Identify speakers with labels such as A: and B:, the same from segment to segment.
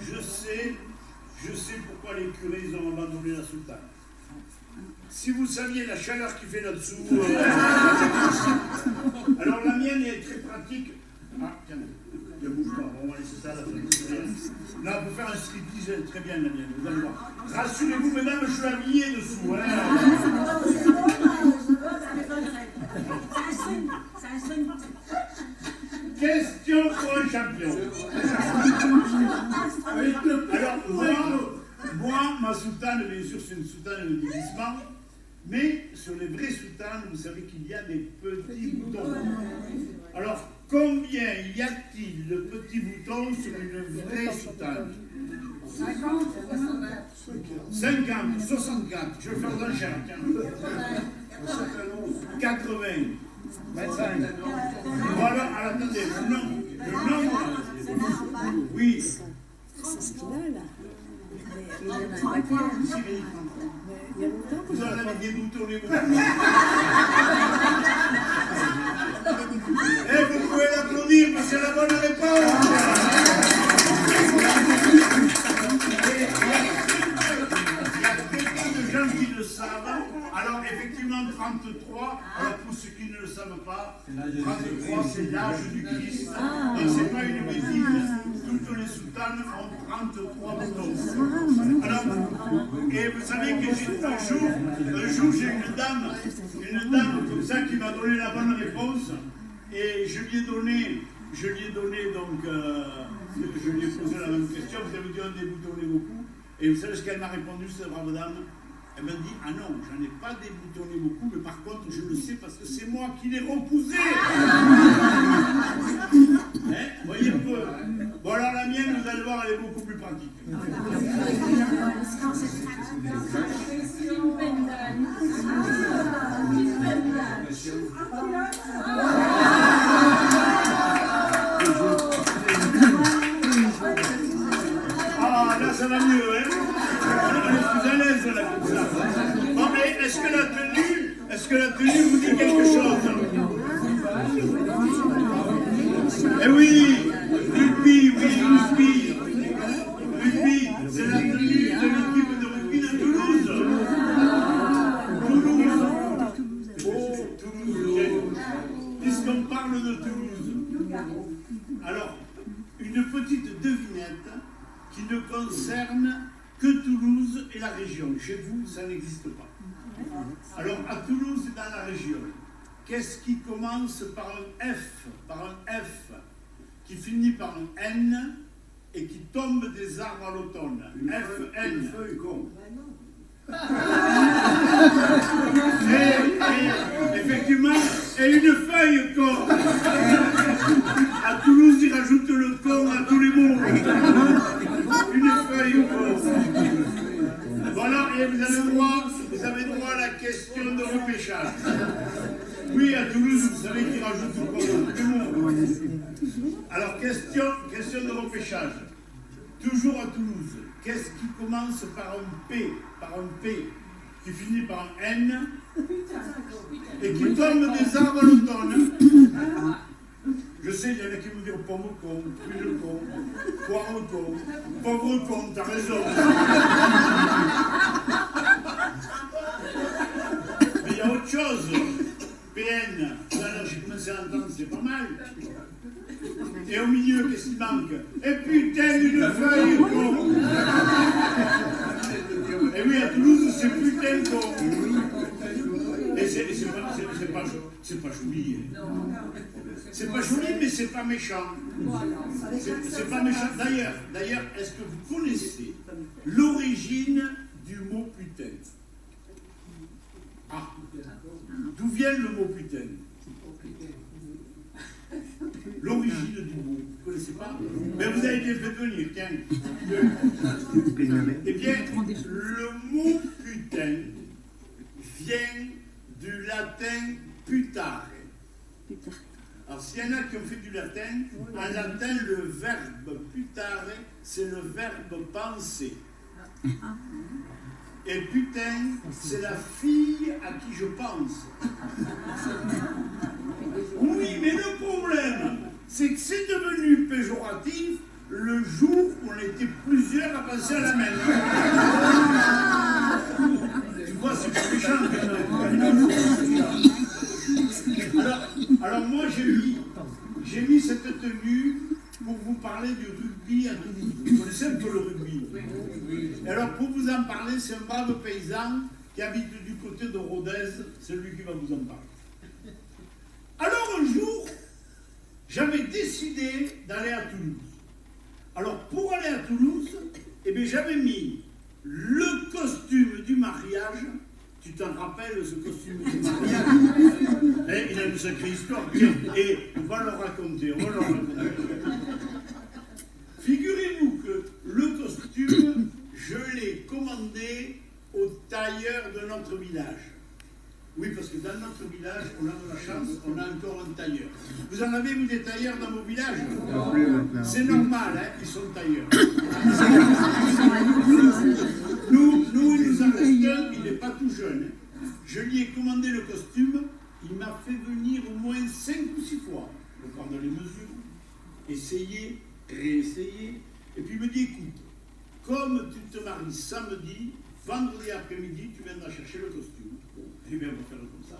A: je sais pourquoi les curés ils ont abandonné la soutane. Si vous saviez la chaleur qu'il fait là-dessous. Alors la mienne est très pratique. Ah, tiens, ne bouge pas, on va laisser ça à la fin. Là, pour faire un striptease, elle est très bien la mienne, vous allez voir. Rassurez-vous, mesdames, je suis habillé dessous. Question pour un champion. Alors, moi, ma soutane, bien sûr, c'est une soutane de déguisement, mais sur les vraies soutanes, vous savez qu'il y a des petits boutons. Alors, combien y a-t-il de petits boutons sur une vraie soutane? 50, 64, je vais faire l'enchère, tiens. 80, 25. Voilà, alors attendez, le nombre. Oui.
B: C'est ce qu'il a là.
A: Vous en avez des boutons, les boutons. Eh, vous pouvez l'applaudir parce que c'est la bonne réponse. Qui le savent. Alors effectivement 33, alors pour ceux qui ne le savent pas, 33 c'est l'âge du Christ. Et c'est pas une bêtise, toutes les soutanes ont 33 boutons. Alors, et vous savez que un jour j'ai une dame comme ça qui m'a donné la bonne réponse et je lui ai donné donc, je lui ai posé la même question, vous avez dû en déboutonner beaucoup. Et vous savez ce qu'elle m'a répondu, cette brave dame? Elle m'a dit, ah non, j'en ai pas déboutonné beaucoup, mais par contre, je le sais parce que c'est moi qui l'ai repoussé. Hein, voyez un peu. Bon, alors la mienne, vous allez voir, elle est beaucoup plus pratique. Ah, là, ça va mieux, hein? On est plus à l'aise, là, comme ça. Bon, mais est-ce que la tenue vous dit quelque chose? Eh oui, rugby, c'est la tenue de l'équipe de rugby de Toulouse. Toulouse. Puisqu'on parle de Toulouse. Alors, une petite devinette qui ne concerne que Toulouse et la région. Chez vous, ça n'existe pas. Alors, à Toulouse et dans la région, qu'est-ce qui commence par un F, qui finit par un N et qui tombe des arbres à l'automne? F-N. Une feuille con. Effectivement, et une feuille con. À Toulouse, ils rajoutent le con à tous les mots. Une feuille con. Voilà, et vous avez droit à la question de repêchage. Oui, à Toulouse, vous savez qu'ils rajoutent le con à tous les mots. Alors, question de repêchage. Toujours à Toulouse, qu'est-ce qui commence par un P, qui finit par un N, et qui tombe des arbres à l'automne? Je sais, il y en a qui vont dire pauvre con, prune con, poire con, pauvre con, t'as raison. Mais il y a autre chose. PN, là j'ai commencé à entendre, c'est pas mal. Et au milieu, qu'est-ce qui manque? Et putain, une feuille con. Et oui, à Toulouse, c'est putain con. Et c'est pas joli. C'est pas joli, mais c'est pas méchant. C'est pas méchant. D'ailleurs, est-ce que vous connaissez l'origine du mot putain? Ah, d'où vient le mot putain? L'origine du mot, vous ne connaissez pas? Mais vous avez bien fait venir, tiens. Eh bien, le mot putain vient du latin putare. Alors, s'il y en a qui ont fait du latin, en latin, le verbe putare, c'est le verbe penser. Et putain, c'est la fille à qui je pense. Oui, mais le problème, c'est que c'est devenu péjoratif le jour où était plusieurs à penser à la même. Tu vois, c'est pas méchant quand même. Alors moi, j'ai mis cette tenue pour vous parler du rugby à Toulouse. Vous connaissez un peu le rugby? Et alors, pour vous en parler, c'est un brave paysan qui habite du côté de Rodez, c'est lui qui va vous en parler. Alors, un jour, j'avais décidé d'aller à Toulouse. Alors, pour aller à Toulouse, eh bien, j'avais mis le costume du mariage. Tu t'en rappelles, ce costume du mariage? Il a une sacrée histoire. Et on va le raconter, Figurez-vous que le costume, je l'ai commandé au tailleur de notre village. Oui, parce que dans notre village, on a de la chance, on a encore un tailleur. Vous en avez, vous, des tailleurs dans vos villages? C'est normal, hein, ils sont tailleurs. Nous, il nous en reste un, il n'est pas tout jeune. Hein. Je lui ai commandé le costume, il m'a fait venir au moins 5 ou 6 fois. Je prendre les mesures, essayer, réessayer, et puis il me dit, écoute, comme tu te maries samedi, vendredi après-midi, tu viendras chercher le costume. Eh bien, on va faire comme ça.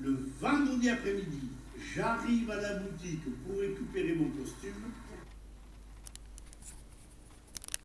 A: Le vendredi après-midi, j'arrive à la boutique pour récupérer mon costume.